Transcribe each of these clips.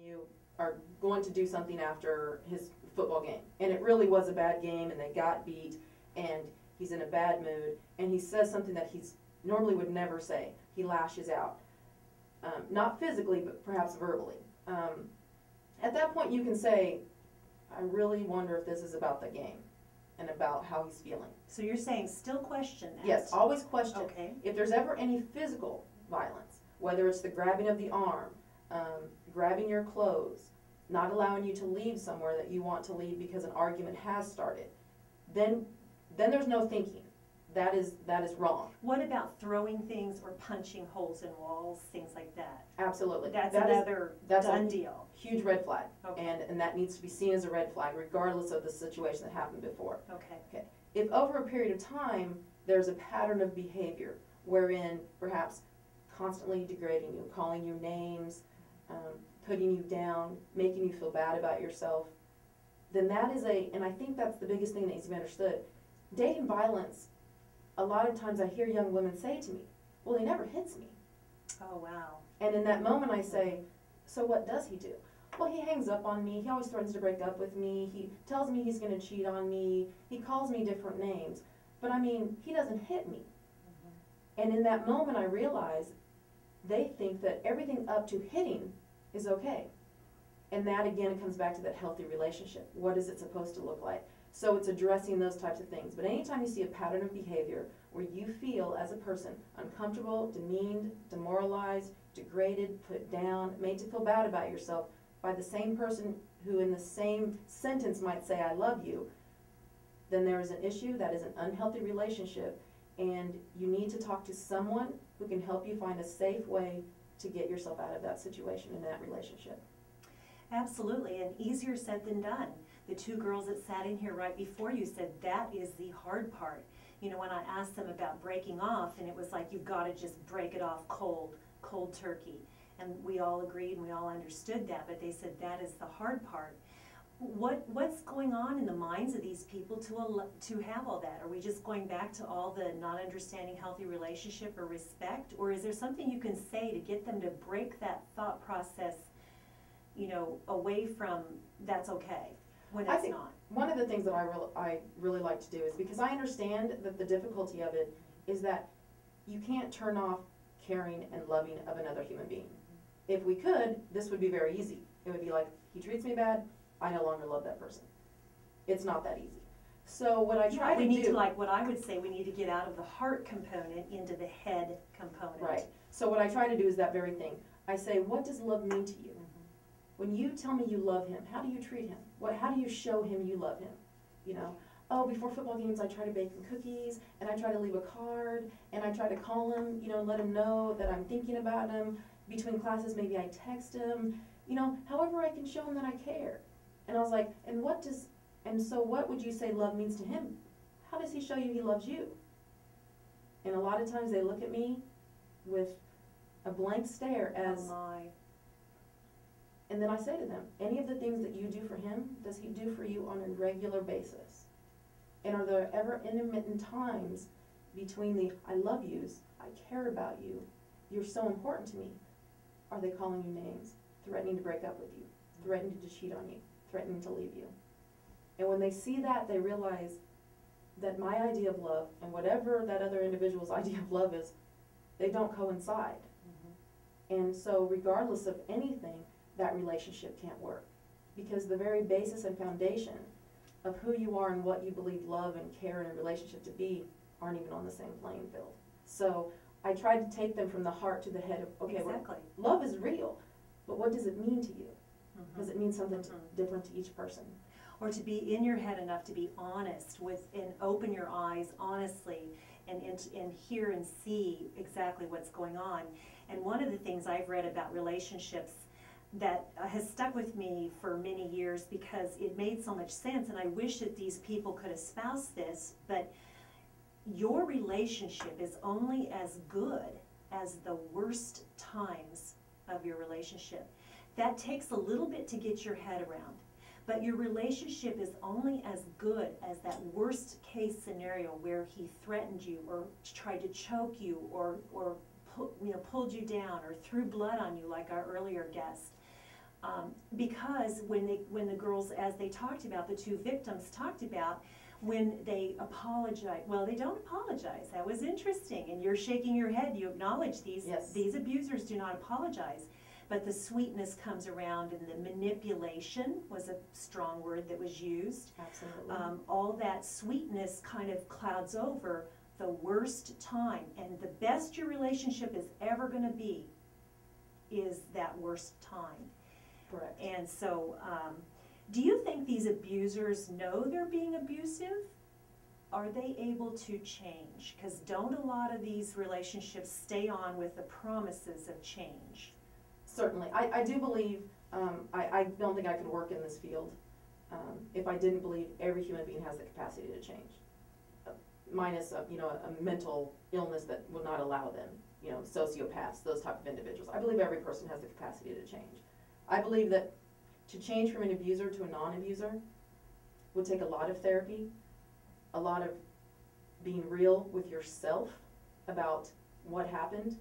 you are going to do something after his football game, and it really was a bad game, and they got beat, and he's in a bad mood, and he says something that he's normally would never say. He lashes out, not physically, but perhaps verbally. At that point, you can say, I really wonder if this is about the game and about how he's feeling. So you're saying still question that? Yes, always question. Okay. If there's ever any physical violence, whether it's the grabbing of the arm, grabbing your clothes, not allowing you to leave somewhere that you want to leave because an argument has started, then there's no thinking. That is wrong. What about throwing things or punching holes in walls, things like that? Absolutely. That's done deal. Huge red flag. Okay. And that needs to be seen as a red flag regardless of the situation that happened before. Okay. If over a period of time there's a pattern of behavior wherein perhaps constantly degrading you, calling you names, putting you down, making you feel bad about yourself, then that is and I think that's the biggest thing that needs to be understood. Dating violence, a lot of times I hear young women say to me, well, he never hits me. Oh, wow. And in that moment I say, so what does he do? Well, he hangs up on me, he always threatens to break up with me, he tells me he's going to cheat on me, he calls me different names, but I mean, he doesn't hit me. And in that moment I realize they think that everything up to hitting is okay. And that again comes back to that healthy relationship. What is it supposed to look like? So it's addressing those types of things. But anytime you see a pattern of behavior where you feel as a person uncomfortable, demeaned, demoralized, degraded, put down, made to feel bad about yourself by the same person who in the same sentence might say, I love you, then there is an issue. That is an unhealthy relationship, and you need to talk to someone who can help you find a safe way to get yourself out of that situation in that relationship. Absolutely, and easier said than done. The two girls that sat in here right before you said that is the hard part. You know, when I asked them about breaking off, and it was like, you've got to just break it off cold turkey. And we all agreed and we all understood that, but they said that is the hard part. What's going on in the minds of these people to have all that? Are we just going back to all the not understanding healthy relationship or respect? Or is there something you can say to get them to break that thought process, you know, away from that's okay when it's not? One of the things that I really like to do is, because I understand that the difficulty of it is that you can't turn off caring and loving of another human being. If we could, this would be very easy. It would be like, he treats me bad, I no longer love that person. It's not that easy. So what I try to do... We need to, like what I would say, we need to get out of the heart component into the head component. Right. So what I try to do is that very thing. I say, what does love mean to you? When you tell me you love him, how do you treat him? How do you show him you love him? You know, oh, before football games I try to bake him cookies, and I try to leave a card, and I try to call him, you know, let him know that I'm thinking about him. Between classes, maybe I text him, you know, however I can show him that I care. And I was like, and so what would you say love means to him? How does he show you he loves you? And a lot of times they look at me with a blank stare as, oh my. And then I say to them, any of the things that you do for him, does he do for you on a regular basis? And are there ever intermittent times between the I love yous, I care about you, you're so important to me? Are they calling you names, threatening to break up with you, threatening to cheat on you, threatening to leave you? And when they see that, they realize that my idea of love and whatever that other individual's idea of love is, they don't coincide. And so regardless of anything, that relationship can't work, because the very basis and foundation of who you are and what you believe love and care in a relationship to be aren't even on the same playing field. So I tried to take them from the heart to the head of, okay, exactly. Well, love is real, but what does it mean to you? Does it mean something different to each person? Or to be in your head enough to be honest with and open your eyes honestly and hear and see exactly what's going on. And one of the things I've read about relationships that has stuck with me for many years, because it made so much sense, and I wish that these people could espouse this, but your relationship is only as good as the worst times of your relationship. That takes a little bit to get your head around, but your relationship is only as good as that worst case scenario where he threatened you or tried to choke you or pulled you down or threw blood on you, like our earlier guest. Because when the girls, as they talked about, the two victims talked about, when they apologize, well, they don't apologize. That was interesting, and you're shaking your head. You acknowledge these abusers do not apologize. But the sweetness comes around, and the manipulation was a strong word that was used. Absolutely. All that sweetness kind of clouds over the worst time, and the best your relationship is ever going to be is that worst time. Correct. And so, do you think these abusers know they're being abusive? Are they able to change? Because don't a lot of these relationships stay on with the promises of change? Certainly. I do believe, I don't think I could work in this field if I didn't believe every human being has the capacity to change. Minus a mental illness that would not allow them, sociopaths, those type of individuals. I believe every person has the capacity to change. I believe that to change from an abuser to a non-abuser would take a lot of therapy, a lot of being real with yourself about what happened,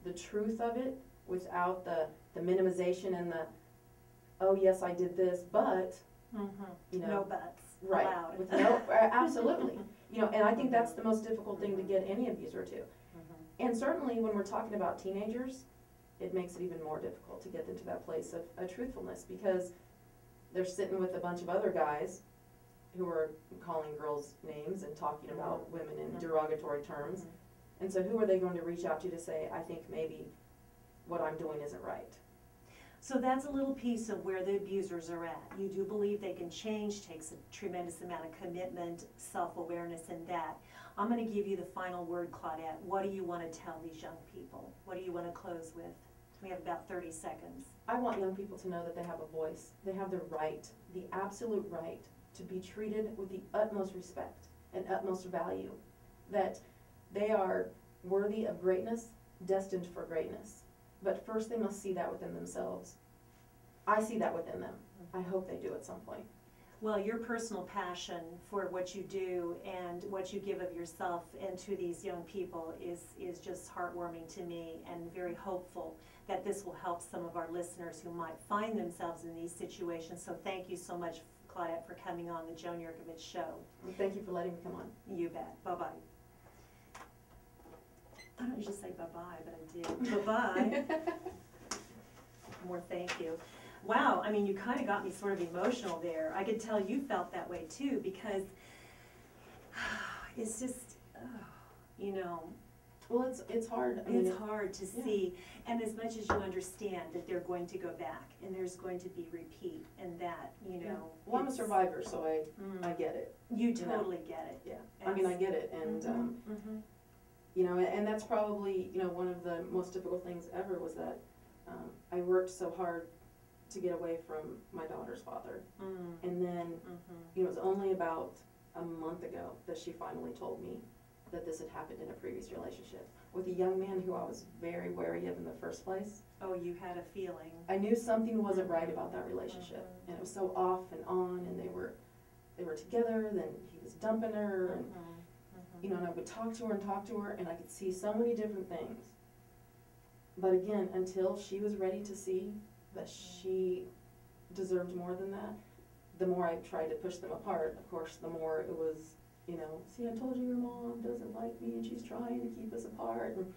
the truth of it, without the minimization and the, oh yes, I did this, but, No buts. right, Allowed. with no, absolutely. And I think that's the most difficult thing to get any abuser to. And certainly when we're talking about teenagers, it makes it even more difficult to get them to that place of truthfulness, because they're sitting with a bunch of other guys who are calling girls names and talking about women in derogatory terms. And so who are they going to reach out to say, I think maybe what I'm doing isn't right? So that's a little piece of where the abusers are at. You do believe they can change, takes a tremendous amount of commitment, self-awareness in that. I'm going to give you the final word, Claudette. What do you want to tell these young people? What do you want to close with? We have about 30 seconds. I want young people to know that they have a voice. They have the right, the absolute right, to be treated with the utmost respect and utmost value. That they are worthy of greatness, destined for greatness. But first they must see that within themselves. I see that within them. I hope they do at some point. Well, your personal passion for what you do and what you give of yourself and to these young people is just heartwarming to me, and very hopeful that this will help some of our listeners who might find themselves in these situations. So thank you so much, Claudette, for coming on the Joan Jerkovich Show. Well, thank you for letting me come on. You bet. Bye-bye. I don't usually say bye-bye, but I did. Bye-bye. More thank you. Wow, I mean, you kind of got me sort of emotional there. I could tell you felt that way too, because it's just, Well, it's hard. It's hard to see, and as much as you understand that they're going to go back and there's going to be repeat, and that, Well, I'm a survivor, so I get it. You totally get it. Yeah, I mean, I get it, and and that's probably one of the most difficult things ever was that I worked so hard to get away from my daughter's father, and then it was only about a month ago that she finally told me that this had happened in a previous relationship with a young man who I was very wary of in the first place. Oh, you had a feeling. I knew something wasn't right about that relationship, and it was so off and on, and they were together, then he was dumping her, and and I would talk to her, and I could see so many different things. But again, until she was ready to see that she deserved more than that, the more I tried to push them apart, of course, the more it was, see, I told you your mom doesn't like me and she's trying to keep us apart. And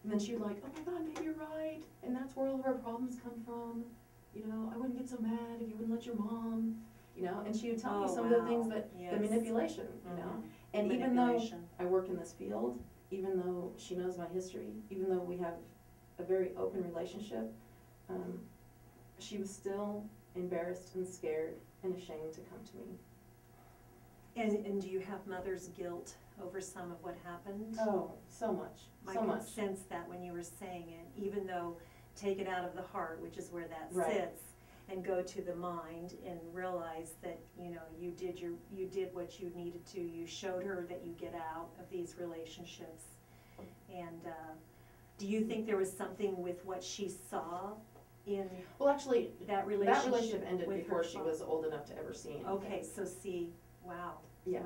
then she'd like, oh my God, maybe you're right. And that's where all of our problems come from. I wouldn't get so mad if you wouldn't let your mom, and she would tell me some of the things that, the manipulation, And even though I work in this field, even though she knows my history, even though we have a very open relationship, she was still embarrassed and scared and ashamed to come to me. And do you have mother's guilt over some of what happened? Oh, so much, I so could much. sense that when you were saying it, even though take it out of the heart, which is where that Right. sits, and go to the mind and realize that, you did what you needed to. You showed her that you get out of these relationships. And do you think there was something with what she saw in Well, actually, that relationship ended with before her she father? was old enough to ever see anything. Okay, so see, wow. Yeah,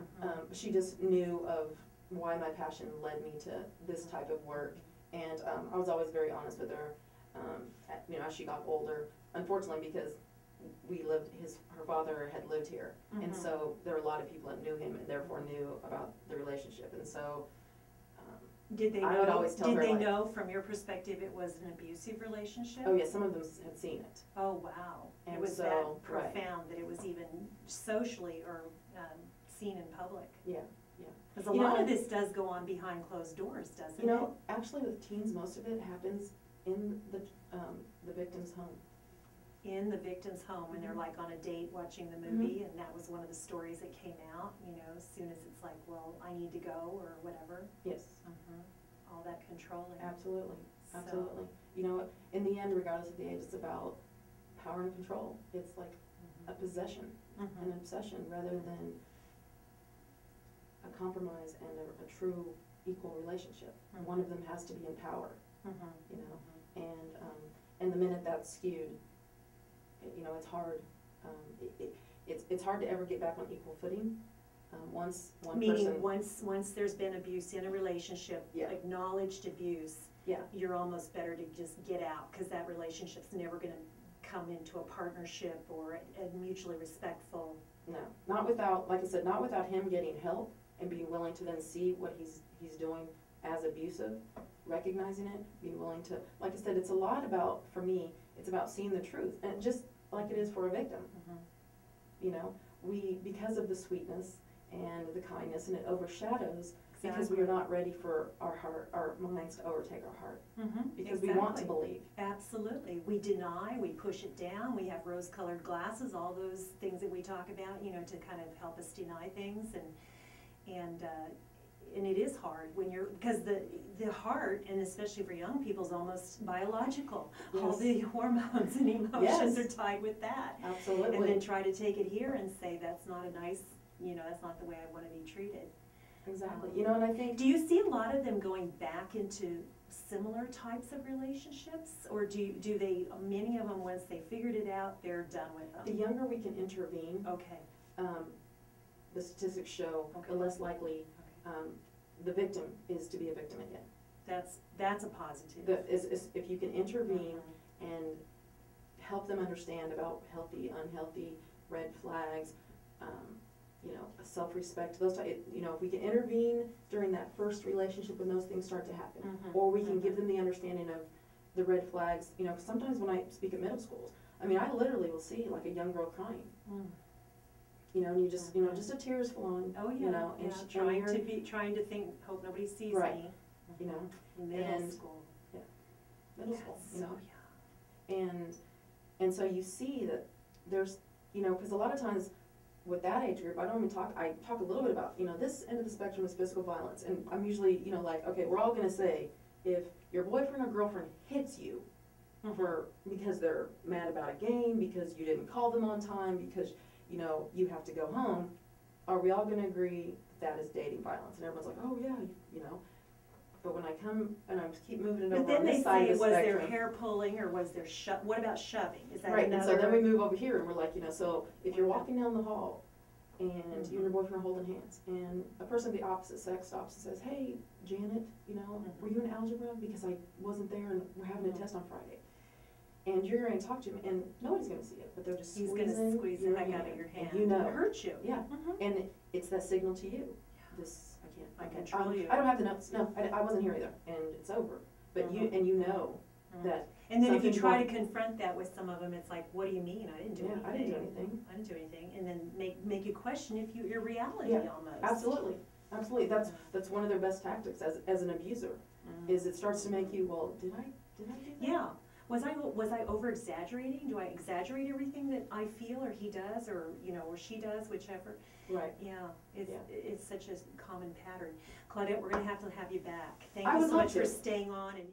she just knew of why my passion led me to this type of work, and I was always very honest with her. as she got older, unfortunately, because her father had lived here, and so there were a lot of people that knew him and therefore knew about the relationship, and so did they I would always tell her, did they know from your perspective it was an abusive relationship? Oh yeah, some of them had seen it. Oh wow, and it was so, that profound that it was even socially or seen in public. Yeah, yeah. Because a lot of this does go on behind closed doors, doesn't it? Actually with teens, most of it happens in the victim's home. In the victim's home, and they're like on a date watching the movie, and that was one of the stories that came out, as soon as it's like, well, I need to go, or whatever. Yes. All that controlling. Absolutely, absolutely. In the end, regardless of the age, it's about power and control. It's like a possession, an obsession, rather than a compromise and a true equal relationship. One of them has to be in power, and the minute that's skewed, it's hard. It's hard to ever get back on equal footing. Once there's been abuse in a relationship, acknowledged abuse, you're almost better to just get out, because that relationship's never going to come into a partnership or a mutually respectful. No, not without, like I said, not without him getting help and being willing to then see what he's doing as abusive, recognizing it, being willing to, like I said, it's a lot about, for me, it's about seeing the truth, and just like it is for a victim. We, because of the sweetness and the kindness, and it overshadows, because we are not ready for our minds to overtake our heart, because we want to believe. Absolutely. We deny, we push it down, we have rose-colored glasses, all those things that we talk about, to kind of help us deny things, and it is hard when because the heart, and especially for young people, is almost biological. Yes. All the hormones and emotions are tied with that. Absolutely. And then try to take it here and say, that's not a nice, that's not the way I want to be treated. Exactly. And I think, do you see a lot of them going back into similar types of relationships, or do they, many of them, once they figured it out, they're done with them? The younger we can intervene, the statistics show, the less likely the victim is to be a victim again. That's a positive. If you can intervene and help them understand about healthy, unhealthy, red flags, self-respect, those type, if we can intervene during that first relationship when those things start to happen, or we can give them the understanding of the red flags, because sometimes when I speak at middle schools, I literally will see like a young girl crying. And you just, just a tear is flowing. Oh yeah, and trying to think, hope nobody sees me. In middle school. Yeah, middle school. And so you see that there's, because a lot of times with that age group, I talk a little bit about, this end of the spectrum is physical violence, and I'm usually, like, okay, we're all gonna say, if your boyfriend or girlfriend hits you because they're mad about a game, because you didn't call them on time, because you have to go home, are we all going to agree that is dating violence? And everyone's like, oh yeah, But when I come and I keep moving it over on this side of the spectrum. But then they say, was there hair pulling, or was there what about shoving? Is that right? And so then we move over here, and we're like, so if you're walking down the hall, and you and your boyfriend are holding hands, and a person of the opposite sex stops and says, hey, Janet, were you in algebra? Because I wasn't there, and we're having a test on Friday. And you're going to talk to him, and nobody's going to see it, but they're just He's going to squeeze the heck out of your hand. And it hurts you. Yeah, and it's that signal to you. This, I control you. I don't have the notes. No, I wasn't here either, and it's over. But you know that. And then if you try to confront that with some of them, it's like, what do you mean? I didn't do anything. I didn't do anything. I didn't do anything. And then make you question your reality almost. Absolutely. Absolutely. That's one of their best tactics as an abuser, is it starts to make you, well, did I do that? Yeah. Was I over exaggerating? Do I exaggerate everything that I feel, or he does, or or she does, whichever? Right. Yeah. It's such a common pattern. Claudette, we're going to have you back. Thank you so much for staying on. And